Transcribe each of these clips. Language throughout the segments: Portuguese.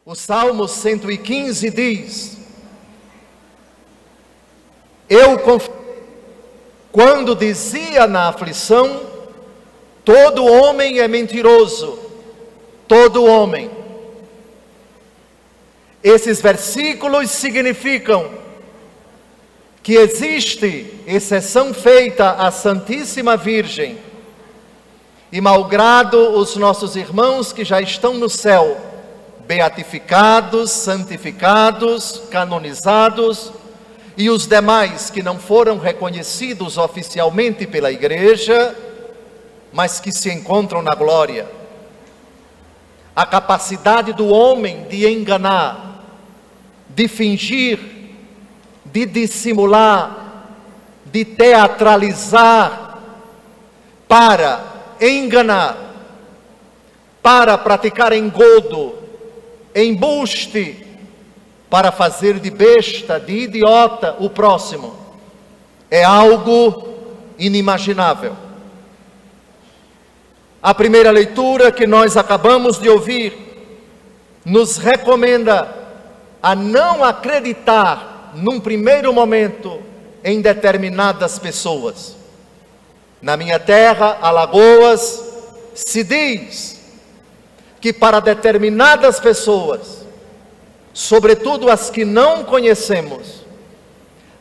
O Salmo 115 diz: eu confio, quando dizia na aflição, todo homem é mentiroso, todo homem. Esses versículos significam que existe exceção feita à Santíssima Virgem, e malgrado os nossos irmãos que já estão no céu, beatificados, santificados, canonizados, e os demais que não foram reconhecidos oficialmente pela Igreja, mas que se encontram na glória. A capacidade do homem de enganar, de fingir, de dissimular, de teatralizar, para enganar, para praticar engodo, embuste, para fazer de besta, de idiota o próximo, é algo inimaginável. A primeira leitura que nós acabamos de ouvir nos recomenda a não acreditar num primeiro momento em determinadas pessoas. Na minha terra, Alagoas, se diz que para determinadas pessoas, sobretudo as que não conhecemos,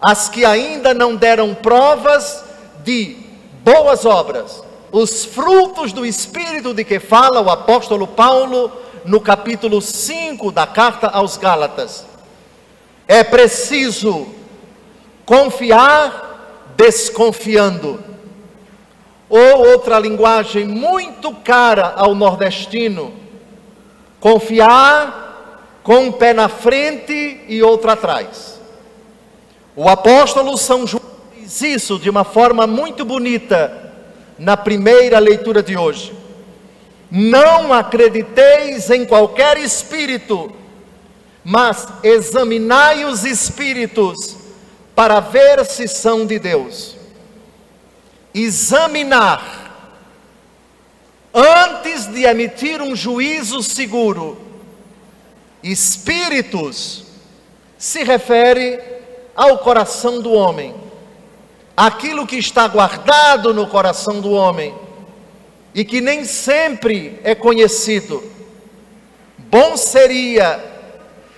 as que ainda não deram provas de boas obras, os frutos do Espírito de que fala o apóstolo Paulo no capítulo 5 da carta aos Gálatas, é preciso confiar desconfiando. Ou outra linguagem muito cara ao nordestino, confiar com um pé na frente e outro atrás. O apóstolo São João diz isso de uma forma muito bonita na primeira leitura de hoje. Não acrediteis em qualquer espírito, mas examinai os espíritos para ver se são de Deus. Examinar antes de emitir um juízo seguro. Espíritos se refere ao coração do homem, aquilo que está guardado no coração do homem e que nem sempre é conhecido. Bom seria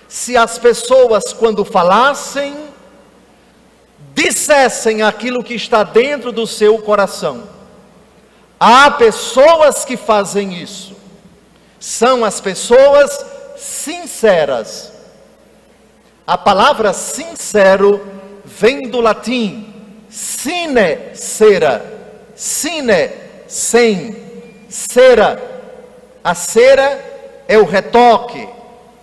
se as pessoas, quando falassem, dissessem aquilo que está dentro do seu coração. Há pessoas que fazem isso, são as pessoas sinceras. A palavra sincero vem do latim sine cera, sine, sem, cera. A cera é o retoque,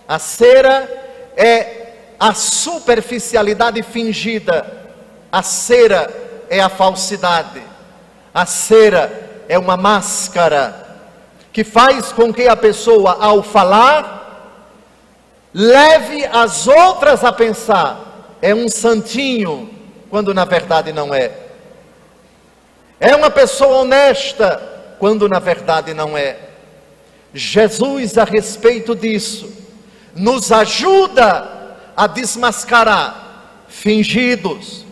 a cera é a superficialidade fingida, a cera é a falsidade, a cera é uma máscara que faz com que a pessoa, ao falar, leve as outras a pensar, é um santinho, quando na verdade não é. É uma pessoa honesta, quando na verdade não é. Jesus, a respeito disso, nos ajuda a desmascarar fingidos,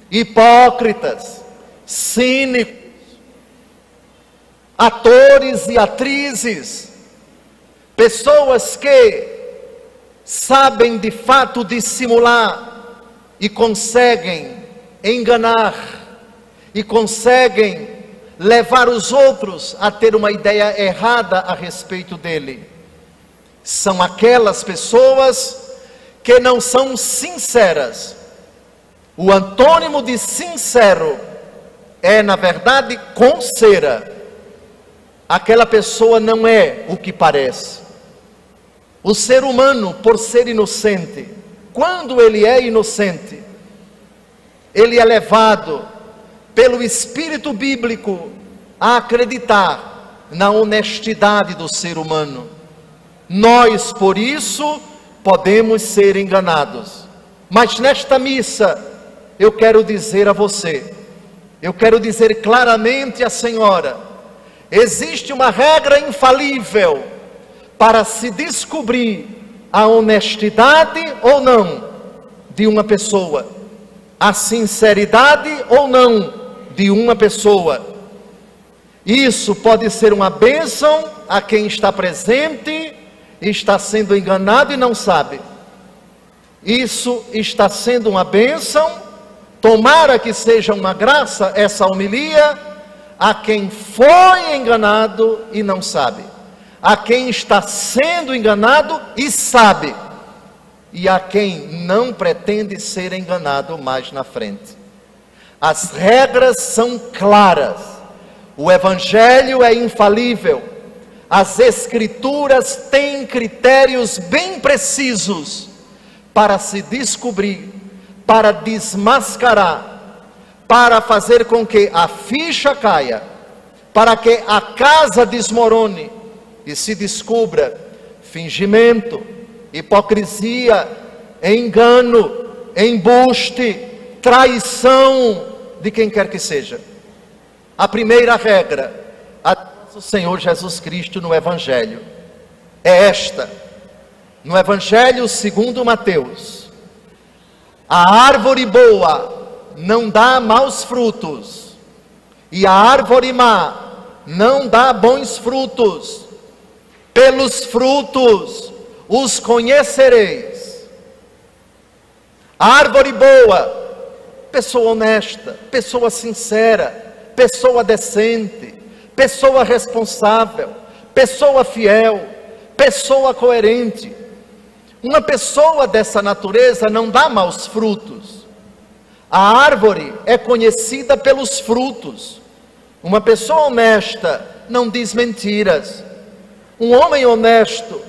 hipócritas, cínicos, atores e atrizes, pessoas que sabem de fato dissimular e conseguem enganar e conseguem levar os outros a ter uma ideia errada a respeito dele. São aquelas pessoas que não são sinceras. O antônimo de sincero é, na verdade, com cera. Aquela pessoa não é o que parece. O ser humano, por ser inocente, quando ele é inocente, ele é levado pelo Espírito bíblico a acreditar na honestidade do ser humano. Nós, por isso, podemos ser enganados. Mas nesta missa, eu quero dizer a você, eu quero dizer claramente à senhora, existe uma regra infalível para se descobrir a honestidade ou não de uma pessoa, a sinceridade ou não de uma pessoa. Isso pode ser uma bênção a quem está presente e está sendo enganado e não sabe. Isso está sendo uma bênção, tomara que seja uma graça essa homilia, a quem foi enganado e não sabe, a quem está sendo enganado e sabe, e a quem não pretende ser enganado mais na frente. As regras são claras, o Evangelho é infalível, as Escrituras têm critérios bem precisos para se descobrir, para desmascarar, para fazer com que a ficha caia, para que a casa desmorone e se descubra fingimento, hipocrisia, engano, embuste, traição de quem quer que seja. A primeira regra a nosso Senhor Jesus Cristo no Evangelho é esta. No Evangelho segundo Mateus: a árvore boa não dá maus frutos, e a árvore má não dá bons frutos. Pelos frutos os conhecereis. A árvore boa, pessoa honesta, pessoa sincera, pessoa decente, pessoa responsável, pessoa fiel, pessoa coerente. Uma pessoa dessa natureza não dá maus frutos. A árvore é conhecida pelos frutos. Uma pessoa honesta não diz mentiras. Um homem honesto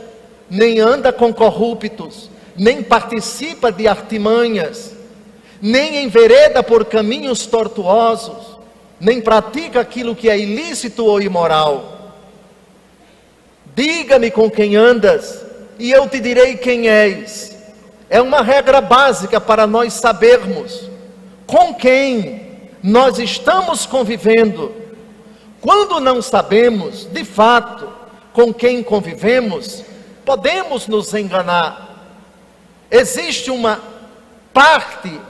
nem anda com corruptos, nem participa de artimanhas, nem envereda por caminhos tortuosos, nem pratica aquilo que é ilícito ou imoral. Diga-me com quem andas, e eu te direi quem és. É uma regra básica para nós sabermos com quem nós estamos convivendo. Quando não sabemos, de fato, com quem convivemos, podemos nos enganar. Existe uma parte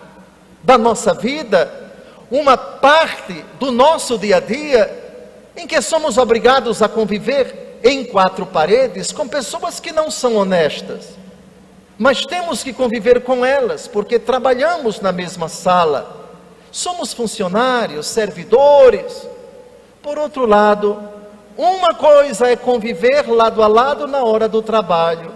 da nossa vida, uma parte do nosso dia a dia, em que somos obrigados a conviver em quatro paredes com pessoas que não são honestas, mas temos que conviver com elas, porque trabalhamos na mesma sala, somos funcionários, servidores. Por outro lado, uma coisa é conviver lado a lado na hora do trabalho,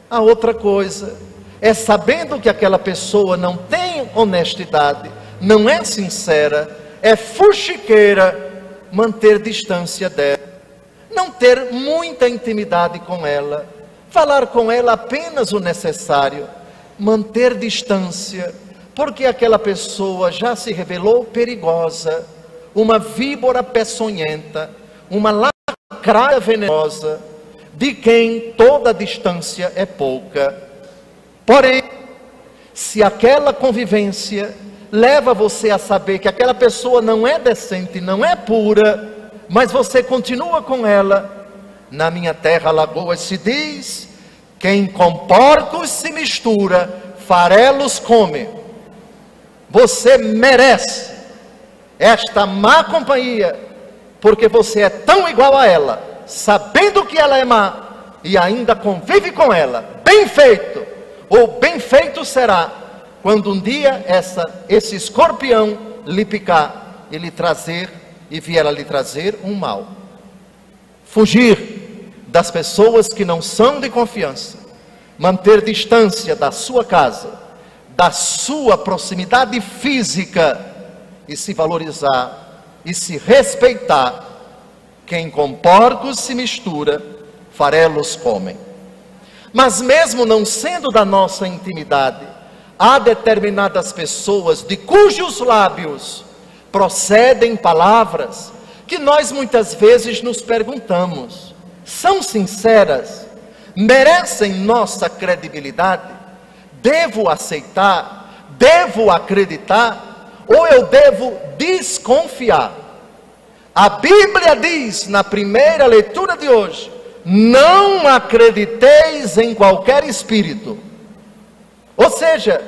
a outra coisa é, sabendo que aquela pessoa não tem honestidade, não é sincera, é fuxiqueira, manter distância dela, não ter muita intimidade com ela, falar com ela apenas o necessário, manter distância, porque aquela pessoa já se revelou perigosa, uma víbora peçonhenta, uma lacraia venenosa, de quem toda distância é pouca. Porém, se aquela convivência leva você a saber que aquela pessoa não é decente, não é pura, mas você continua com ela, na minha terra Lagoas se diz: quem com porcos se mistura, farelos come. Você merece esta má companhia, porque você é tão igual a ela, sabendo que ela é má, e ainda convive com ela. Bem feito, ou bem feito será, quando um dia esse escorpião lhe picar e vier a lhe trazer um mal. Fugir das pessoas que não são de confiança, manter distância da sua casa, da sua proximidade física, e se valorizar e se respeitar. Quem com porcos se mistura, farelos comem. Mas mesmo não sendo da nossa intimidade, há determinadas pessoas de cujos lábios procedem palavras que nós muitas vezes nos perguntamos: são sinceras? Merecem nossa credibilidade? Devo aceitar? Devo acreditar? Ou eu devo desconfiar? A Bíblia diz, na primeira leitura de hoje, não acrediteis em qualquer espírito. Ou seja,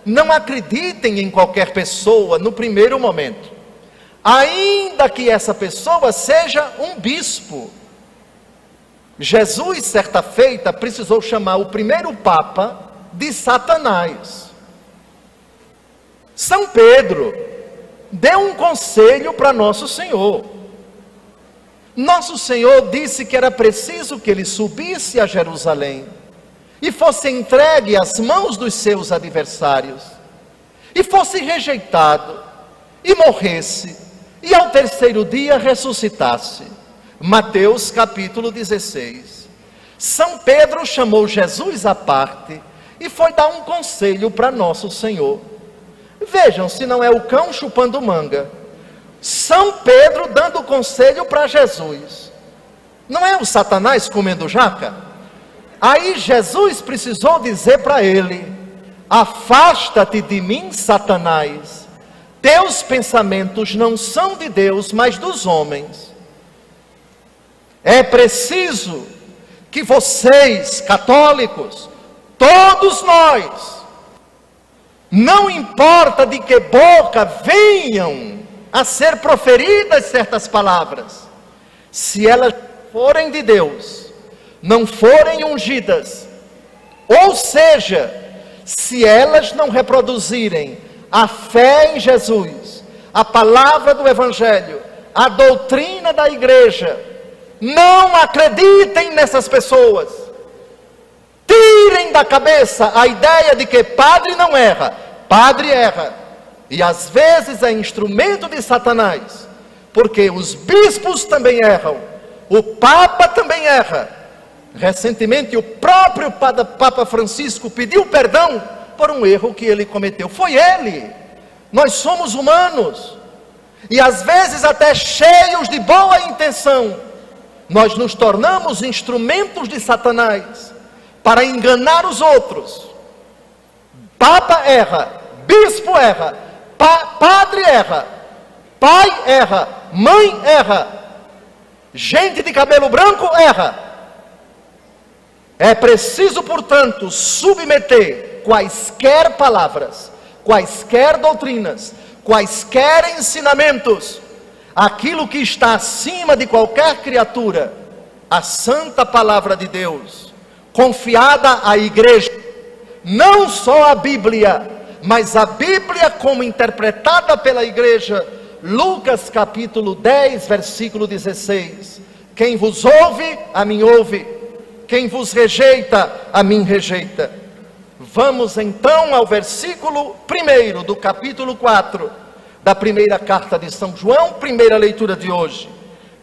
não acreditem em qualquer pessoa no primeiro momento, ainda que essa pessoa seja um bispo. Jesus, certa feita, precisou chamar o primeiro Papa de Satanás. São Pedro deu um conselho para Nosso Senhor. Nosso Senhor disse que era preciso que ele subisse a Jerusalém e fosse entregue às mãos dos seus adversários, e fosse rejeitado, e morresse, e ao terceiro dia ressuscitasse. Mateus capítulo 16. São Pedro chamou Jesus à parte e foi dar um conselho para Nosso Senhor. Vejam se não é o cão chupando manga. São Pedro dando conselho para Jesus. Não é o Satanás comendo jaca? Aí Jesus precisou dizer para ele: afasta-te de mim, Satanás. Teus pensamentos não são de Deus, mas dos homens. É preciso que vocês, católicos, todos nós, não importa de que boca venham a ser proferidas certas palavras, se elas forem de Deus, não forem ungidas, ou seja, se elas não reproduzirem a fé em Jesus, a palavra do Evangelho, a doutrina da igreja, não acreditem nessas pessoas. Tirem da cabeça a ideia de que padre não erra. Padre erra, e às vezes é instrumento de Satanás, porque os bispos também erram, o Papa também erra. Recentemente o próprio Papa Francisco pediu perdão por um erro que ele cometeu. Foi ele. Nós somos humanos, e às vezes até cheios de boa intenção, nós nos tornamos instrumentos de Satanás para enganar os outros. Papa erra, bispo erra, padre erra, pai erra, mãe erra, gente de cabelo branco erra. É preciso, portanto, submeter quaisquer palavras, quaisquer doutrinas, quaisquer ensinamentos, aquilo que está acima de qualquer criatura, a santa palavra de Deus, confiada à igreja. Não só a Bíblia, mas a Bíblia como interpretada pela igreja. Lucas capítulo 10, versículo 16. Quem vos ouve, a mim ouve. Quem vos rejeita, a mim rejeita. Vamos então ao versículo 1 do capítulo 4 da primeira carta de São João, primeira leitura de hoje.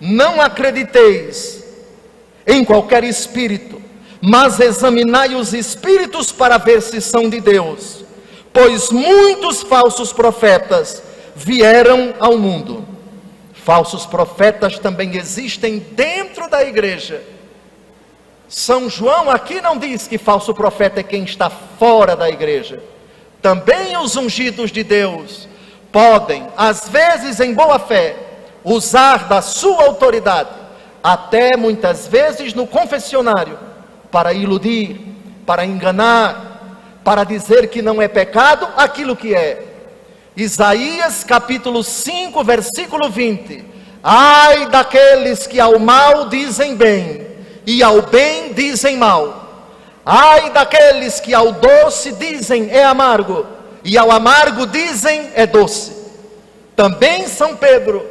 Não acrediteis em qualquer espírito, mas examinai os espíritos para ver se são de Deus, pois muitos falsos profetas vieram ao mundo. Falsos profetas também existem dentro da igreja. São João aqui não diz que falso profeta é quem está fora da igreja. Também os ungidos de Deus podem, às vezes em boa fé, usar da sua autoridade, até muitas vezes no confessionário, para iludir, para enganar, para dizer que não é pecado aquilo que é. Isaías capítulo 5, versículo 20. Ai daqueles que ao mal dizem bem, e ao bem dizem mal. Ai daqueles que ao doce dizem é amargo, e ao amargo dizem é doce. Também São Pedro,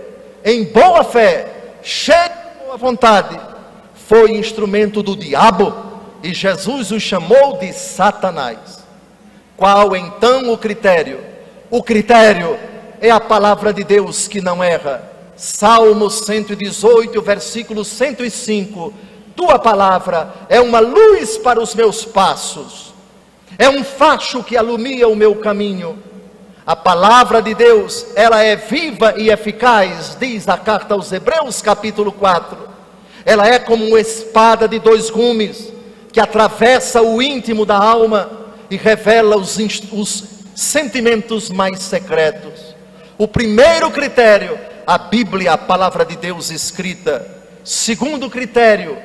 em boa fé, cheio de boa vontade, foi instrumento do diabo, e Jesus o chamou de Satanás. Qual então o critério? O critério é a palavra de Deus que não erra. Salmo 118, versículo 105. Tua palavra é uma luz para os meus passos, é um facho que alumia o meu caminho. A palavra de Deus, ela é viva e eficaz, diz a carta aos Hebreus capítulo 4. Ela é como uma espada de dois gumes, que atravessa o íntimo da alma e revela os sentimentos mais secretos. O primeiro critério, a Bíblia, a palavra de Deus escrita. Segundo critério,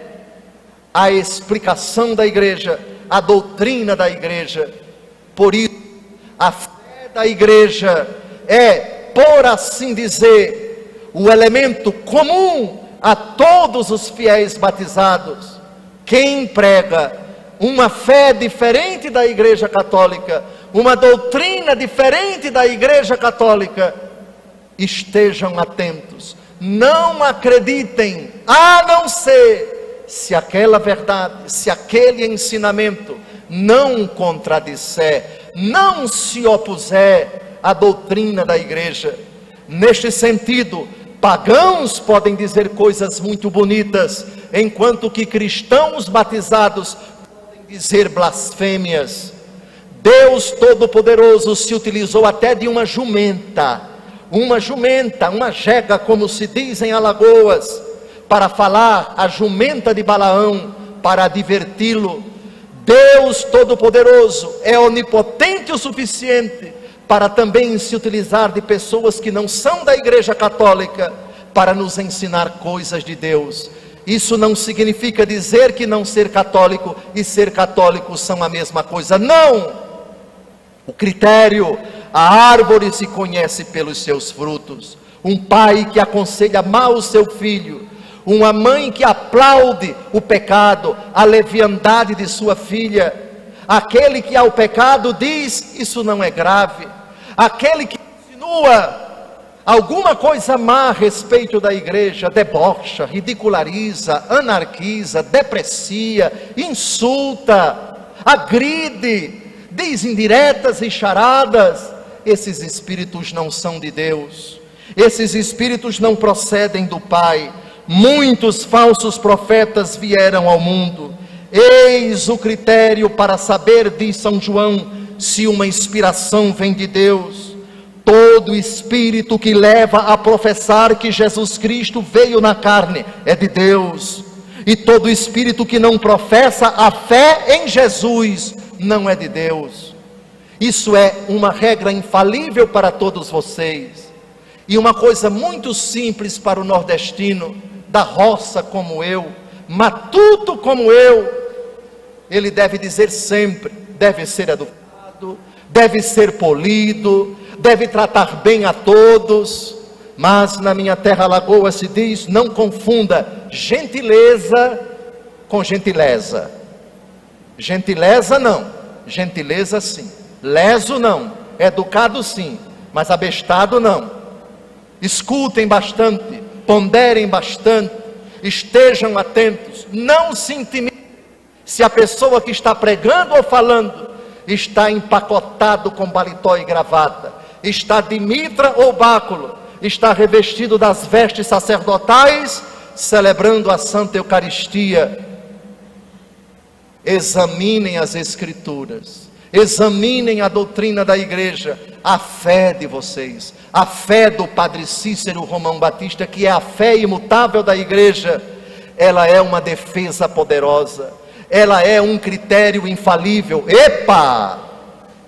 a explicação da igreja, a doutrina da igreja. Por isso, a fé da igreja é, por assim dizer, o elemento comum a todos os fiéis batizados. Quem prega uma fé diferente da igreja católica, uma doutrina diferente da igreja católica, estejam atentos, não acreditem, a não ser se aquela verdade, se aquele ensinamento não contradisser, não se opuser à doutrina da igreja. Neste sentido, pagãos podem dizer coisas muito bonitas, enquanto que cristãos batizados podem dizer blasfêmias. Deus Todo-Poderoso se utilizou até de uma jumenta, uma jega, como se diz em Alagoas, para falar a jumenta de Balaão, para diverti-lo. Deus Todo-Poderoso é onipotente o suficiente para também se utilizar de pessoas que não são da igreja católica, para nos ensinar coisas de Deus. Isso não significa dizer que não ser católico e ser católico são a mesma coisa, não! O critério, a árvore se conhece pelos seus frutos. Um pai que aconselha mal o seu filho, uma mãe que aplaude o pecado, a leviandade de sua filha, aquele que ao pecado diz, isso não é grave, aquele que insinua alguma coisa má a respeito da igreja, debocha, ridiculariza, anarquiza, deprecia, insulta, agride, diz indiretas e charadas. Esses espíritos não são de Deus, esses espíritos não procedem do Pai. Muitos falsos profetas vieram ao mundo. Eis o critério para saber, diz São João, se uma inspiração vem de Deus. Todo espírito que leva a professar que Jesus Cristo veio na carne é de Deus, e todo espírito que não professa a fé em Jesus não é de Deus. Isso é uma regra infalível para todos vocês, e uma coisa muito simples para o nordestino, da roça como eu, matuto como eu. Ele deve dizer sempre, deve ser educado, deve ser polido, deve tratar bem a todos. Mas na minha terra Alagoas se diz, não confunda gentileza com gentileza. Gentileza não, gentileza sim. Leso não, educado sim, mas abestado não. Escutem bastante, ponderem bastante, estejam atentos, não se intimidem se a pessoa que está pregando ou falando está empacotado com paletó e gravata, está de mitra ou báculo, está revestido das vestes sacerdotais, celebrando a Santa Eucaristia. Examinem as Escrituras, examinem a doutrina da igreja, a fé de vocês, a fé do Padre Cícero Romão Batista, que é a fé imutável da igreja. Ela é uma defesa poderosa, ela é um critério infalível. Epa!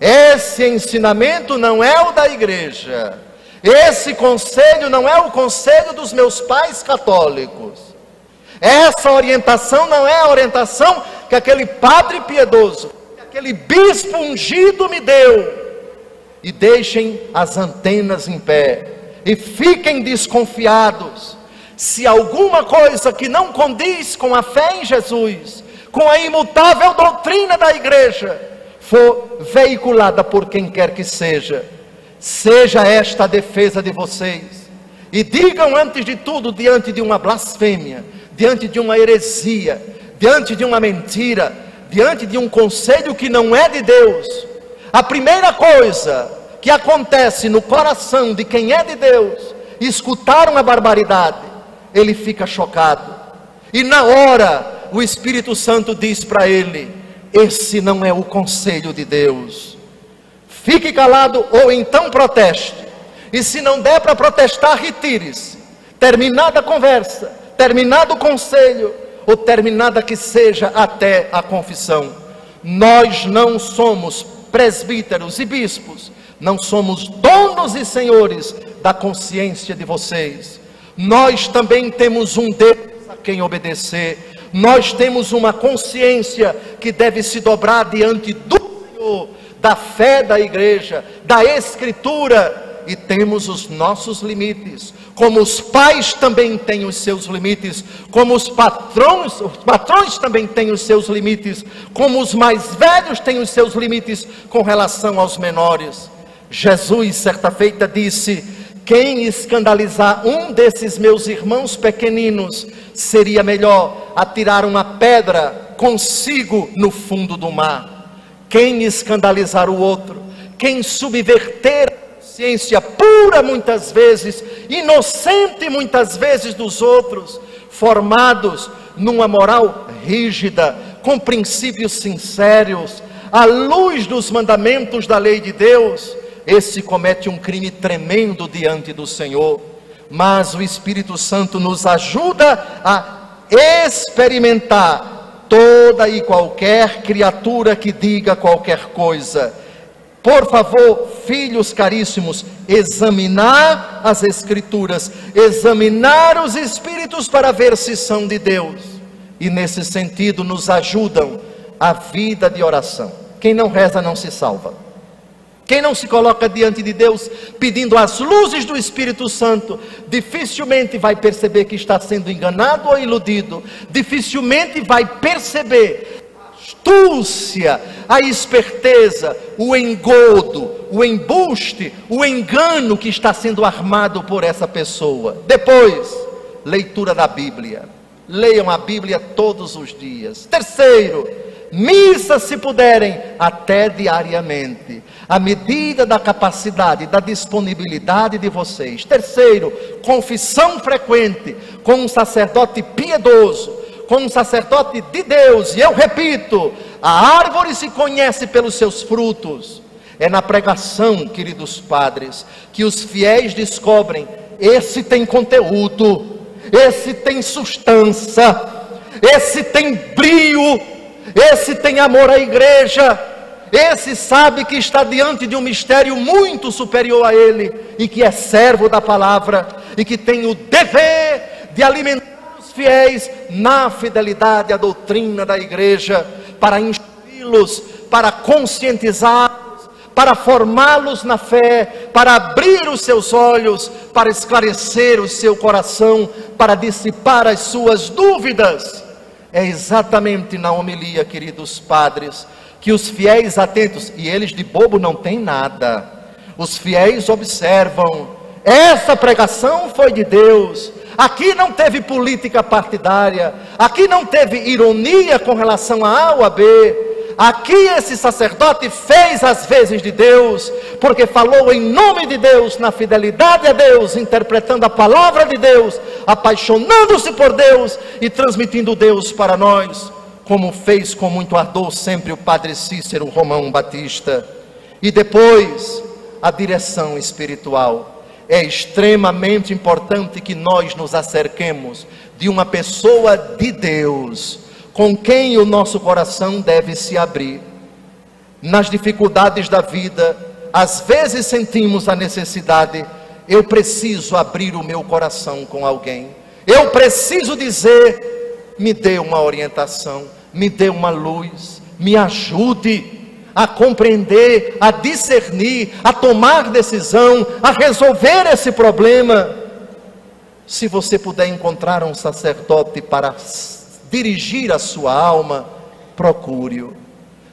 Esse ensinamento não é o da igreja, esse conselho não é o conselho dos meus pais católicos, essa orientação não é a orientação que aquele padre piedoso, que aquele bispo ungido me deu. E deixem as antenas em pé, e fiquem desconfiados, se alguma coisa que não condiz com a fé em Jesus, com a imutável doutrina da igreja, for veiculada por quem quer que seja, seja esta a defesa de vocês, e digam antes de tudo, diante de uma blasfêmia, diante de uma heresia, diante de uma mentira, diante de um conselho que não é de Deus, a primeira coisa que acontece no coração de quem é de Deus, escutar uma barbaridade, ele fica chocado, e na hora o Espírito Santo diz para ele, esse não é o conselho de Deus, fique calado ou então proteste, e se não der para protestar, retire-se, terminada a conversa, terminado o conselho, ou terminada que seja até a confissão. Nós não somos presbíteros e bispos, não somos donos e senhores da consciência de vocês. Nós também temos um Deus a quem obedecer, Nós temos uma consciência que deve se dobrar diante do Senhor, da fé da igreja, da Escritura, e temos os nossos limites, como os pais também têm os seus limites, como os patrões também têm os seus limites, como os mais velhos têm os seus limites com relação aos menores. Jesus certa feita disse: quem escandalizar um desses meus irmãos pequeninos, seria melhor atirar uma pedra consigo no fundo do mar. Quem escandalizar o outro, quem subverter consciência pura muitas vezes, inocente muitas vezes dos outros, formados numa moral rígida, com princípios sinceros, à luz dos mandamentos da lei de Deus, esse comete um crime tremendo diante do Senhor. Mas o Espírito Santo nos ajuda a experimentar toda e qualquer criatura que diga qualquer coisa. Por favor, filhos caríssimos, examinar as Escrituras, examinar os Espíritos para ver se são de Deus. E nesse sentido nos ajudam a vida de oração. Quem não reza não se salva. Quem não se coloca diante de Deus pedindo as luzes do Espírito Santo, dificilmente vai perceber que está sendo enganado ou iludido. Dificilmente vai perceber astúcia, a esperteza, o engodo, o embuste, o engano que está sendo armado por essa pessoa. Depois, leitura da Bíblia. Leiam a Bíblia todos os dias. Terceiro, missa se puderem, até diariamente, à medida da capacidade, da disponibilidade de vocês. Terceiro, confissão frequente com um sacerdote piedoso, com um sacerdote de Deus. E eu repito, a árvore se conhece pelos seus frutos. É na pregação, queridos padres, que os fiéis descobrem: esse tem conteúdo, esse tem substância, esse tem brio, esse tem amor à igreja, esse sabe que está diante de um mistério muito superior a ele, e que é servo da palavra, e que tem o dever de alimentar fiéis na fidelidade à doutrina da igreja, para instruí-los, para conscientizá-los, para formá-los na fé, para abrir os seus olhos, para esclarecer o seu coração, para dissipar as suas dúvidas. É exatamente na homilia, queridos padres, que os fiéis atentos, e eles de bobo não têm nada, os fiéis observam: essa pregação foi de Deus. Aqui não teve política partidária, aqui não teve ironia com relação a A ou a B, aqui esse sacerdote fez as vezes de Deus, porque falou em nome de Deus, na fidelidade a Deus, interpretando a palavra de Deus, apaixonando-se por Deus e transmitindo Deus para nós, como fez com muito ardor sempre o padre Cícero Romão Batista. E depois, a direção espiritual. É extremamente importante que nós nos acerquemos de uma pessoa de Deus, com quem o nosso coração deve se abrir. Nas dificuldades da vida, às vezes sentimos a necessidade: eu preciso abrir o meu coração com alguém, eu preciso dizer: me dê uma orientação, me dê uma luz, me ajude a compreender, a discernir, a tomar decisão, a resolver esse problema. Se você puder encontrar um sacerdote para dirigir a sua alma, procure-o.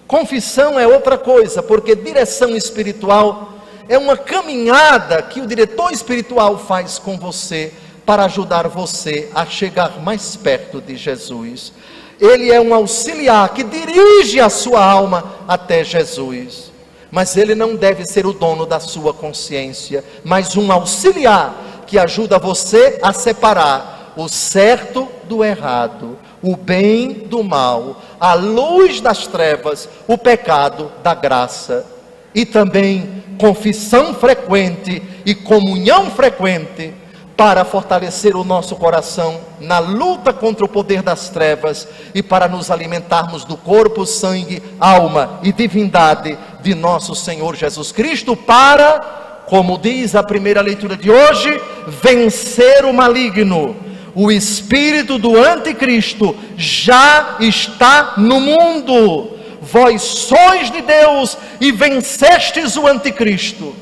Confissão é outra coisa, porque direção espiritual é uma caminhada que o diretor espiritual faz com você, para ajudar você a chegar mais perto de Jesus. Ele é um auxiliar que dirige a sua alma até Jesus, mas ele não deve ser o dono da sua consciência, mas um auxiliar que ajuda você a separar o certo do errado, o bem do mal, a luz das trevas, o pecado da graça. E também confissão frequente e comunhão frequente, para fortalecer o nosso coração na luta contra o poder das trevas e para nos alimentarmos do corpo, sangue, alma e divindade de nosso Senhor Jesus Cristo, para, como diz a primeira leitura de hoje, vencer o maligno. o espírito do anticristo já está no mundo. Vós sois de Deus e vencestes o anticristo.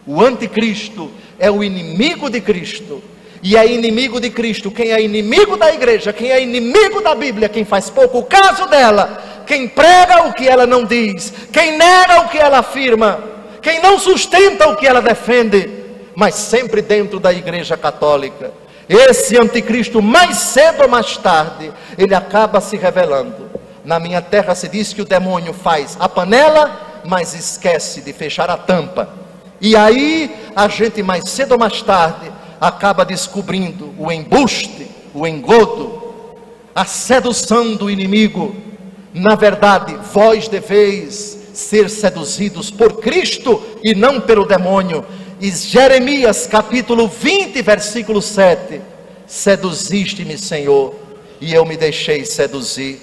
O anticristo é o inimigo de Cristo. E é inimigo de Cristo quem é inimigo da igreja, quem é inimigo da Bíblia, quem faz pouco caso dela, quem prega o que ela não diz, quem nega o que ela afirma, quem não sustenta o que ela defende, mas sempre dentro da igreja católica. Esse anticristo, mais cedo ou mais tarde, ele acaba se revelando. Na minha terra se diz que o demônio faz a panela, mas esquece de fechar a tampa. E aí a gente mais cedo ou mais tarde acaba descobrindo o embuste, o engodo, a sedução do inimigo. Na verdade, vós deveis ser seduzidos por Cristo e não pelo demônio. E Jeremias capítulo 20, versículo 7: seduziste-me, Senhor, e eu me deixei seduzir.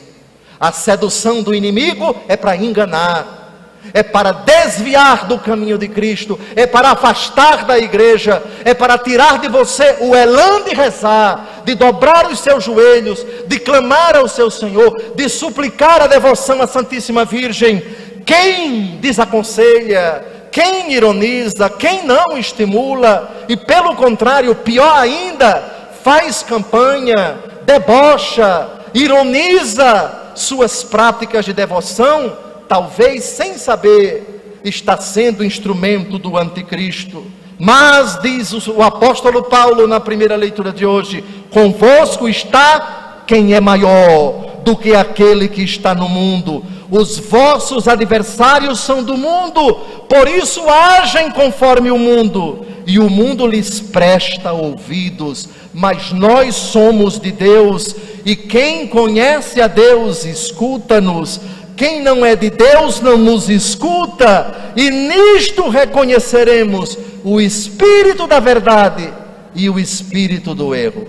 A sedução do inimigo é para enganar, é para desviar do caminho de Cristo, é para afastar da igreja, é para tirar de você o elan de rezar, de dobrar os seus joelhos, de clamar ao seu Senhor, de suplicar a devoção à Santíssima Virgem. Quem desaconselha, quem ironiza, quem não estimula, e pelo contrário, pior ainda, faz campanha, debocha, ironiza suas práticas de devoção, talvez sem saber, está sendo instrumento do anticristo. Mas diz o apóstolo Paulo na primeira leitura de hoje: convosco está quem é maior do que aquele que está no mundo. Os vossos adversários são do mundo, por isso agem conforme o mundo, e o mundo lhes presta ouvidos. Mas nós somos de Deus, e quem conhece a Deus escuta-nos. Quem não é de Deus não nos escuta, e nisto reconheceremos o espírito da verdade e o espírito do erro.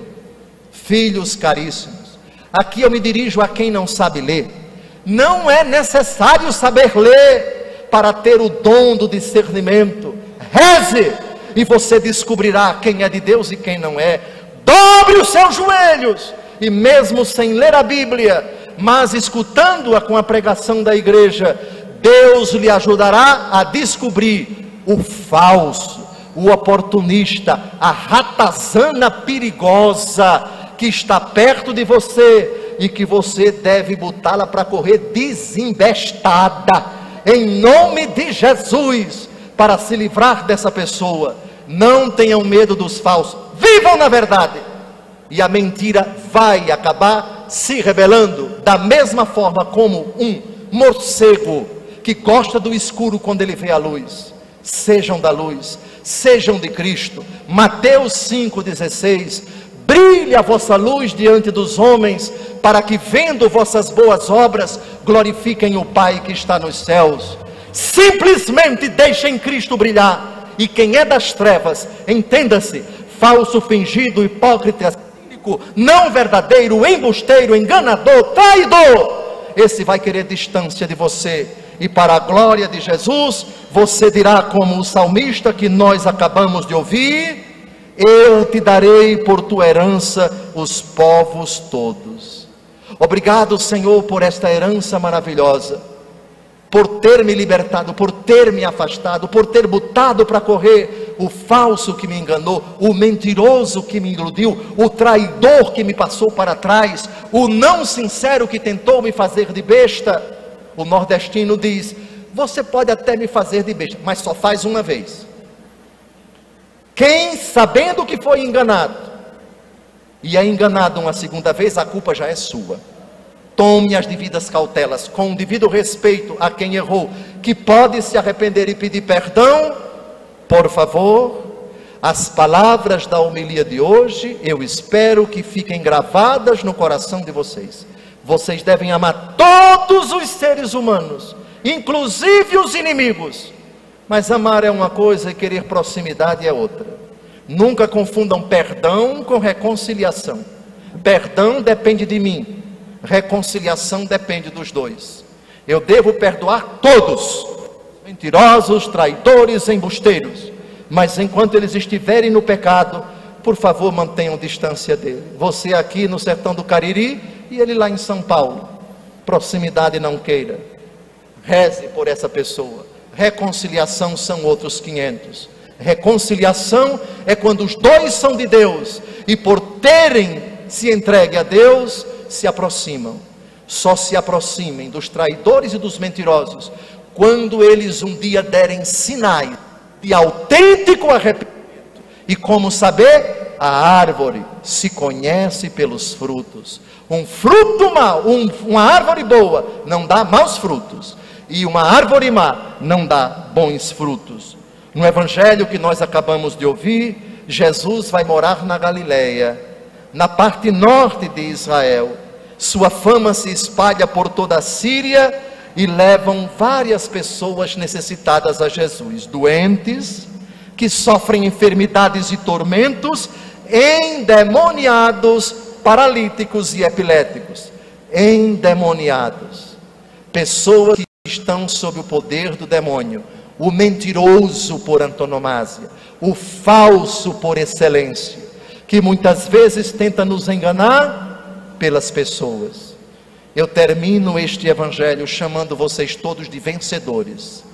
Filhos caríssimos, aqui eu me dirijo a quem não sabe ler. Não é necessário saber ler para ter o dom do discernimento. Reze e você descobrirá quem é de Deus e quem não é. Dobre os seus joelhos, e mesmo sem ler a Bíblia, mas escutando-a com a pregação da igreja, Deus lhe ajudará a descobrir o falso, o oportunista, a ratazana perigosa que está perto de você e que você deve botá-la para correr desembestada, em nome de Jesus, para se livrar dessa pessoa. Não tenham medo dos falsos, vivam na verdade, e a mentira vai acabar se revelando, da mesma forma como um morcego que gosta do escuro quando ele vê a luz. Sejam da luz, sejam de Cristo. Mateus 5,16: brilhe a vossa luz diante dos homens, para que vendo vossas boas obras, glorifiquem o Pai que está nos céus. Simplesmente deixem Cristo brilhar, e quem é das trevas, entenda-se, falso, fingido, hipócrita, não verdadeiro, embusteiro, enganador, traidor, esse vai querer distância de você, e para a glória de Jesus, você dirá como o salmista que nós acabamos de ouvir: eu te darei por tua herança os povos todos. Obrigado, Senhor, por esta herança maravilhosa, por ter me libertado, por ter me afastado, por ter botado para correr o falso que me enganou, o mentiroso que me iludiu, o traidor que me passou para trás, o não sincero que tentou me fazer de besta. O nordestino diz: você pode até me fazer de besta, mas só faz uma vez. Quem, sabendo que foi enganado, e é enganado uma segunda vez, a culpa já é sua. Tome as devidas cautelas, com o devido respeito a quem errou, que pode se arrepender e pedir perdão. Por favor, as palavras da homilia de hoje, eu espero que fiquem gravadas no coração de vocês. Vocês devem amar todos os seres humanos, inclusive os inimigos. Mas amar é uma coisa e querer proximidade é outra. Nunca confundam perdão com reconciliação. Perdão depende de mim, reconciliação depende dos dois. Eu devo perdoar todos, mentirosos, traidores, embusteiros, mas enquanto eles estiverem no pecado, por favor, mantenham distância dele. Você aqui no sertão do Cariri e ele lá em São Paulo. Proximidade não queira. Reze por essa pessoa. Reconciliação são outros 500. Reconciliação é quando os dois são de Deus e por terem se entregue a Deus, se aproximam. Só se aproximem dos traidores e dos mentirosos quando eles um dia derem sinais de autêntico arrependimento. E como saber? A árvore se conhece pelos frutos. Um fruto mau, uma árvore boa não dá maus frutos, e uma árvore má não dá bons frutos. No evangelho que nós acabamos de ouvir, Jesus vai morar na Galileia, na parte norte de Israel. Sua fama se espalha por toda a Síria e levam várias pessoas necessitadas a Jesus, doentes, que sofrem enfermidades e tormentos, endemoniados, paralíticos e epiléticos. Endemoniados, pessoas que estão sob o poder do demônio, o mentiroso por antonomasia, o falso por excelência, que muitas vezes tenta nos enganar pelas pessoas. Eu termino este evangelho chamando vocês todos de vencedores.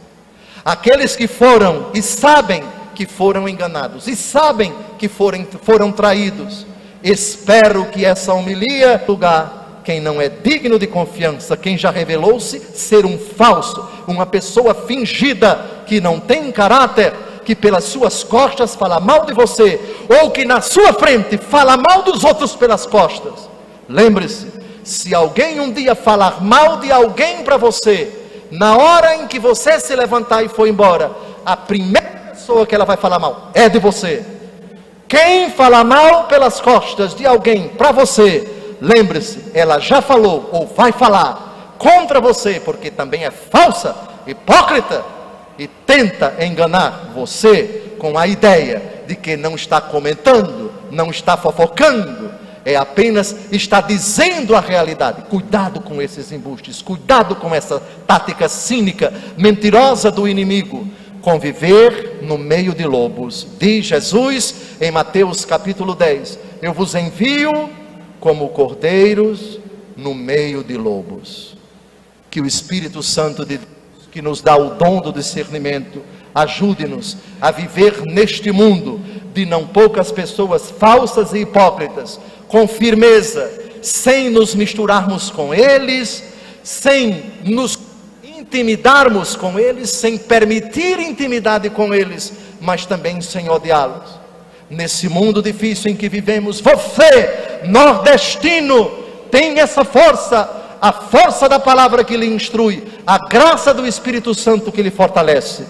Aqueles que foram e sabem que foram enganados, e sabem que foram traídos. Espero que essa homilia lugar quem não é digno de confiança, quem já revelou-se ser um falso, uma pessoa fingida, que não tem caráter, que pelas suas costas fala mal de você, ou que na sua frente fala mal dos outros pelas costas. Lembre-se, se alguém um dia falar mal de alguém para você, na hora em que você se levantar e for embora, a primeira pessoa que ela vai falar mal é de você. Quem fala mal pelas costas de alguém para você, lembre-se, ela já falou ou vai falar contra você, porque também é falsa, hipócrita, e tenta enganar você com a ideia de que não está comentando, não está fofocando, é apenas está dizendo a realidade. Cuidado com esses embustes, cuidado com essa tática cínica, mentirosa do inimigo. Conviver no meio de lobos. Diz Jesus em Mateus capítulo 10: eu vos envio como cordeiros no meio de lobos. Que o Espírito Santo de Deus, que nos dá o dom do discernimento, ajude-nos a viver neste mundo de não poucas pessoas falsas e hipócritas, com firmeza, sem nos misturarmos com eles, sem nos intimidarmos com eles, sem permitir intimidade com eles, mas também sem odiá-los. Nesse mundo difícil em que vivemos, você, nordestino, tem essa força, a força da palavra que lhe instrui, a graça do Espírito Santo que lhe fortalece.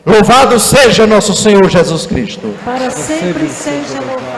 Louvado seja nosso Senhor Jesus Cristo. Para sempre seja louvado.